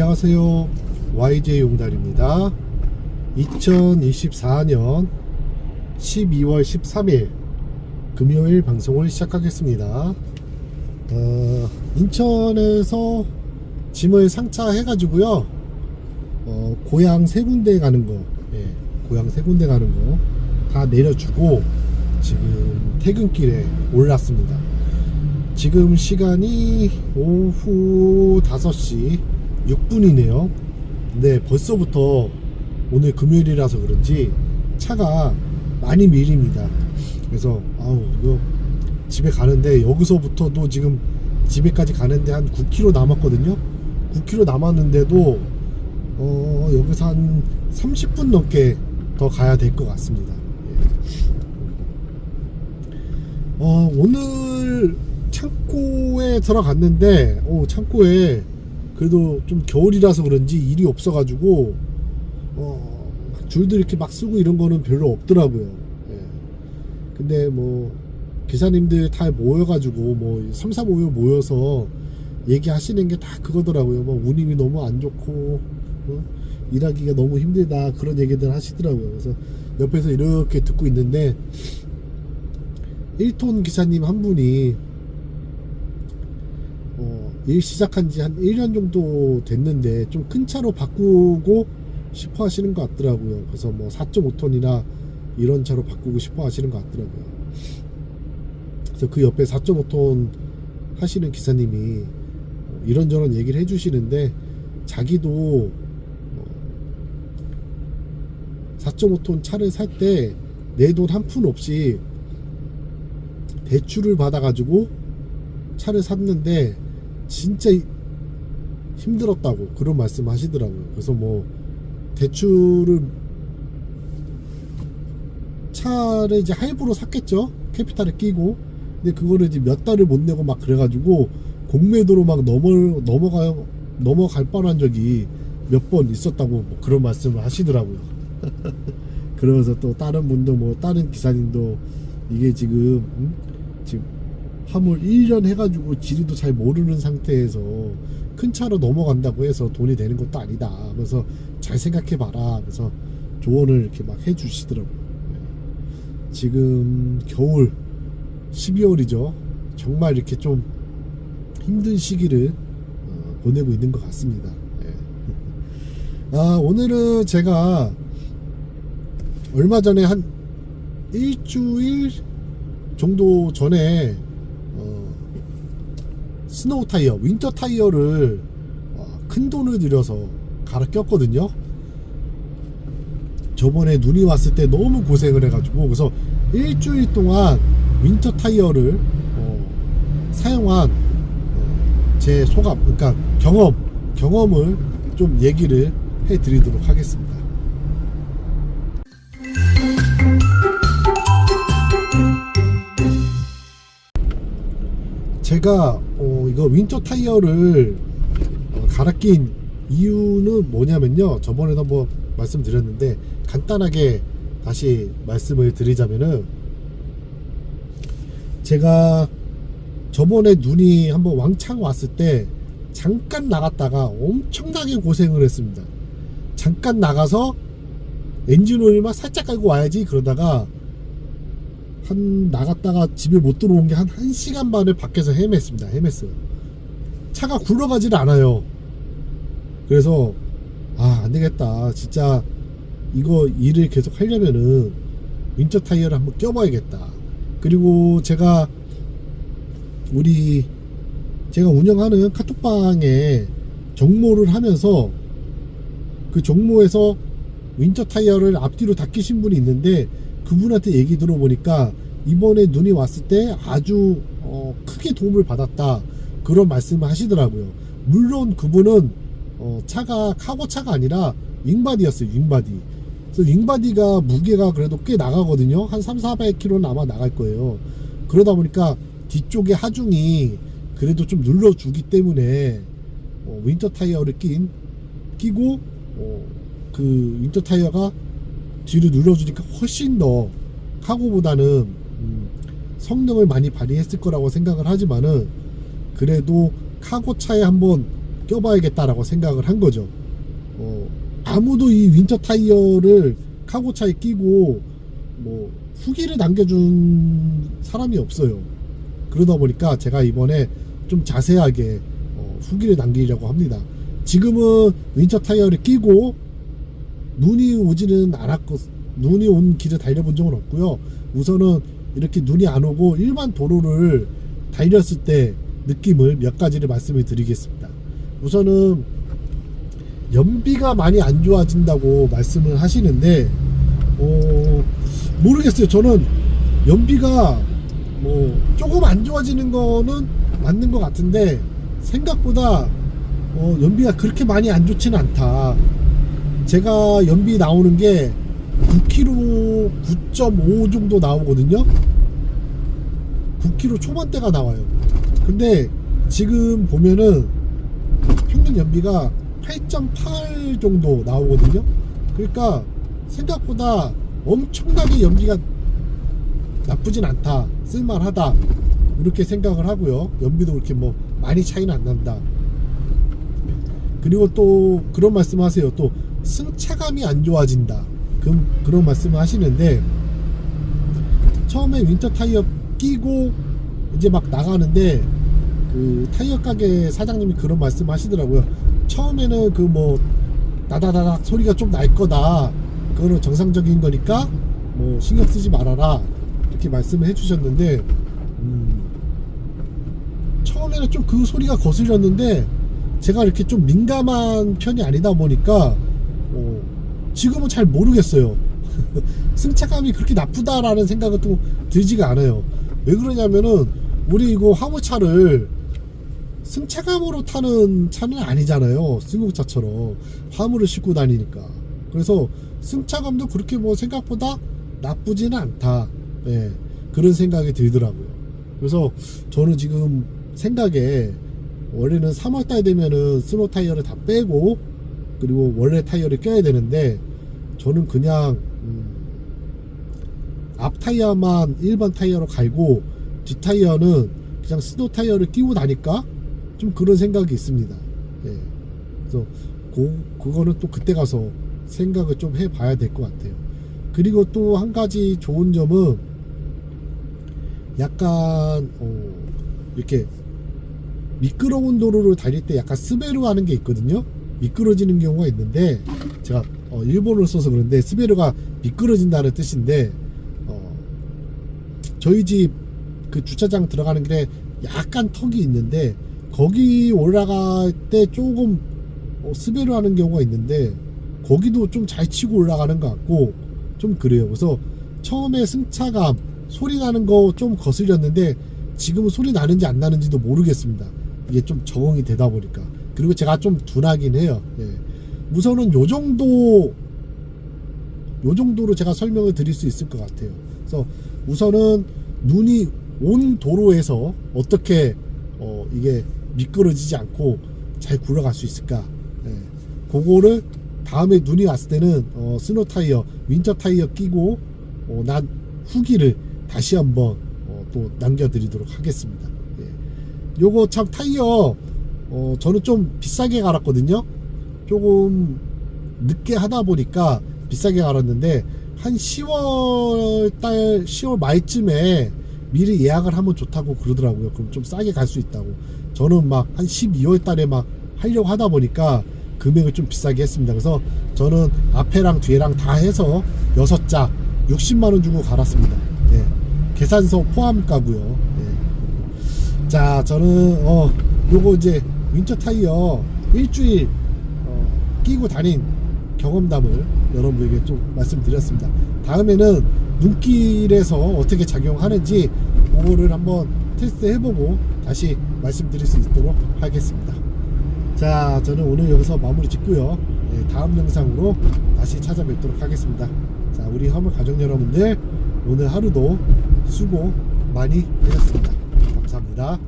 안녕하세요. YJ 용달입니다. 2024년 12월 13일 금요일 방송을 시작하겠습니다. 인천에서 짐을 상차해가지고요. 고향 세 군데 가는 거, 고향 세 군데 가는 거 다 내려주고 지금 퇴근길에 올랐습니다. 지금 시간이 오후 5시 6분이네요. 근데 벌써부터 오늘 금요일이라서 그런지 차가 많이 밀립니다. 그래서 이거 집에 가는데, 여기서부터도 지금 집에까지 가는데 한 9km 남았거든요. 9km 남았는데도 여기서 한 30분 넘게 더 가야 될 것 같습니다. 오늘 창고에 들어갔는데 창고에 그래도 좀 겨울이라서 그런지 일이 없어가지고 줄도 이렇게 막 쓰고 이런 거는 별로 없더라고요. 근데 뭐 기사님들 다 모여가지고 뭐 3, 4, 5여 모여서 얘기하시는 게 다 그거더라고요. 뭐 운임이 너무 안 좋고 일하기가 너무 힘들다, 그런 얘기들 하시더라고요. 그래서 옆에서 이렇게 듣고 있는데 1톤 기사님 한 분이 일 시작한 지 한 1년 정도 됐는데 좀 큰 차로 바꾸고 싶어 하시는 것 같더라고요. 그래서 뭐 4.5톤이나 이런 차로 바꾸고 싶어 하시는 것 같더라고요. 그래서 그 옆에 4.5톤 하시는 기사님이 이런저런 얘기를 해주시는데, 자기도 4.5톤 차를 살 때 내 돈 한 푼 없이 대출을 받아가지고 차를 샀는데 진짜 힘들었다고 그런 말씀 하시더라고요. 그래서 뭐 대출을, 차를 이제 할부로 샀겠죠, 캐피탈을 끼고. 근데 그거를 이제 몇 달을 못 내고 막 그래가지고 공매도로 막 넘어갈 뻔한 적이 몇 번 있었다고 뭐 그런 말씀을 하시더라고요. 그러면서 또 다른 분도, 뭐 다른 기사님도 이게 지금 화물 1년 해가지고 지리도 잘 모르는 상태에서 큰 차로 넘어간다고 해서 돈이 되는 것도 아니다 하면서 잘 생각해봐라, 그래서 조언을 이렇게 막 해주시더라고요. 지금 겨울 12월이죠. 정말 이렇게 좀 힘든 시기를 보내고 있는 것 같습니다. 오늘은 제가 얼마 전에 한 일주일 정도 전에 스노우 타이어, 윈터 타이어를 큰 돈을 들여서 갈아 꼈거든요. 저번에 눈이 왔을 때 너무 고생을 해가지고, 그래서 일주일 동안 윈터 타이어를 사용한 제 소감, 그러니까 경험을 좀 얘기를 해드리도록 하겠습니다. 제가 이거 윈터 타이어를 갈아 낀 이유는 뭐냐면요, 저번에도 한번 말씀드렸는데 간단하게 다시 말씀을 드리자면은, 제가 저번에 눈이 한번 왕창 왔을 때 잠깐 나갔다가 엄청나게 고생을 했습니다. 잠깐 나가서 엔진 오일만 살짝 깔고 와야지 그러다가 나갔다가 집에 못 들어온 게 한 1시간 반을 밖에서 헤맸어요. 차가 굴러가질 않아요. 그래서 안되겠다, 진짜 이거 일을 계속 하려면은 윈터 타이어를 한번 껴봐야겠다. 그리고 제가 운영하는 카톡방에 정모를 하면서 그 정모에서 윈터 타이어를 앞뒤로 다 끼신 분이 있는데, 그분한테 얘기 들어보니까 이번에 눈이 왔을 때 아주 크게 도움을 받았다, 그런 말씀을 하시더라고요. 물론 그분은 차가 카고차가 아니라 윙바디였어요. 윙바디. 그래서 윙바디가 무게가 그래도 꽤 나가거든요. 한 300-400kg는 아마 나갈 거예요. 그러다 보니까 뒤쪽에 하중이 그래도 좀 눌러주기 때문에 윈터 타이어를 끼고 그 윈터 타이어가 뒤로 눌러주니까 훨씬 더 카고보다는 성능을 많이 발휘했을 거라고 생각을 하지만은, 그래도 카고차에 한번 껴봐야겠다라고 생각을 한 거죠. 아무도 이 윈터 타이어를 카고차에 끼고 뭐 후기를 남겨준 사람이 없어요. 그러다 보니까 제가 이번에 좀 자세하게 후기를 남기려고 합니다. 지금은 윈터 타이어를 끼고 눈이 오지는 않았고, 눈이 온 길을 달려본 적은 없고요. 우선은 이렇게 눈이 안 오고 일반 도로를 달렸을 때 느낌을 몇 가지를 말씀을 드리겠습니다. 우선은 연비가 많이 안 좋아진다고 말씀을 하시는데 모르겠어요. 저는 연비가 뭐 조금 안 좋아지는 거는 맞는 것 같은데 생각보다 연비가 그렇게 많이 안 좋지는 않다. 제가 연비 나오는 게 9km 9.5 정도 나오거든요. 9km 초반대가 나와요. 근데 지금 보면은 평균 연비가 8.8 정도 나오거든요. 그러니까 생각보다 엄청나게 연비가 나쁘진 않다, 쓸만하다, 이렇게 생각을 하고요. 연비도 그렇게 뭐 많이 차이는 안 난다. 그리고 또 그런 말씀 하세요. 또 승차감이 안 좋아진다, 그런 말씀을 하시는데, 처음에 윈터 타이어 끼고 이제 막 나가는데 그 타이어 가게 사장님이 그런 말씀 하시더라고요. 처음에는 그 뭐 다다다닥 소리가 좀 날 거다, 그거는 정상적인 거니까 뭐 신경 쓰지 말아라, 이렇게 말씀을 해주셨는데, 처음에는 좀 그 소리가 거슬렸는데 제가 이렇게 좀 민감한 편이 아니다 보니까 지금은 잘 모르겠어요. 승차감이 그렇게 나쁘다라는 생각은 또 들지가 않아요. 왜 그러냐면은 우리 이거 화물차를 승차감으로 타는 차는 아니잖아요. 승용차처럼 화물을 싣고 다니니까. 그래서 승차감도 그렇게 뭐 생각보다 나쁘지는 않다, 예, 그런 생각이 들더라고요. 그래서 저는 지금 생각에 원래는 3월달 되면은 스노 타이어를 다 빼고 그리고 원래 타이어를 껴야 되는데, 저는 그냥 앞 타이어만 일반 타이어로 갈고 뒷 타이어는 그냥 스노 타이어를 끼고 다닐까, 좀 그런 생각이 있습니다. 예. 그래서 그거는 또 그때 가서 생각을 좀 해봐야 될 것 같아요. 그리고 또 한 가지 좋은 점은 약간 이렇게 미끄러운 도로를 달릴 때 약간 스베르 하는 게 있거든요. 미끄러지는 경우가 있는데, 제가 일본어를 써서 그런데 스베르가 미끄러진다는 뜻인데, 저희 집 그 주차장 들어가는 길에 약간 턱이 있는데 거기 올라갈 때 조금 스베르 하는 경우가 있는데, 거기도 좀 잘 치고 올라가는 것 같고 좀 그래요. 그래서 처음에 승차감 소리 나는 거 좀 거슬렸는데 지금은 소리 나는지 안 나는지도 모르겠습니다. 이게 좀 적응이 되다 보니까. 그리고 제가 좀 둔하긴 해요. 예. 우선은 요 정도로 제가 설명을 드릴 수 있을 것 같아요. 그래서 우선은 눈이 온 도로에서 어떻게 이게 미끄러지지 않고 잘 굴러갈 수 있을까, 예, 그거를 다음에 눈이 왔을 때는 스노 타이어, 윈터 타이어 끼고 난 후기를 다시 한번 또 남겨드리도록 하겠습니다. 예. 요거 참 타이어 저는 좀 비싸게 갈았거든요. 조금 늦게 하다 보니까 비싸게 갈았는데 한 10월 말쯤에 미리 예약을 하면 좋다고 그러더라고요. 그럼 좀 싸게 갈 수 있다고. 저는 막 한 12월 달에 막 하려고 하다 보니까 금액을 좀 비싸게 했습니다. 그래서 저는 앞에랑 뒤에랑 다 해서 6자 60만원 주고 갈았습니다. 예. 계산서 포함가고요. 예. 자, 저는 요거 이제 윈터 타이어 일주일 끼고 다닌 경험담을 여러분에게 좀 말씀드렸습니다. 다음에는 눈길에서 어떻게 작용하는지 그거를 한번 테스트 해보고 다시 말씀드릴 수 있도록 하겠습니다. 자, 저는 오늘 여기서 마무리 짓고요. 네, 다음 영상으로 다시 찾아뵙도록 하겠습니다. 자, 우리 화물 가족 여러분들, 오늘 하루도 수고 많이 하셨습니다. 감사합니다.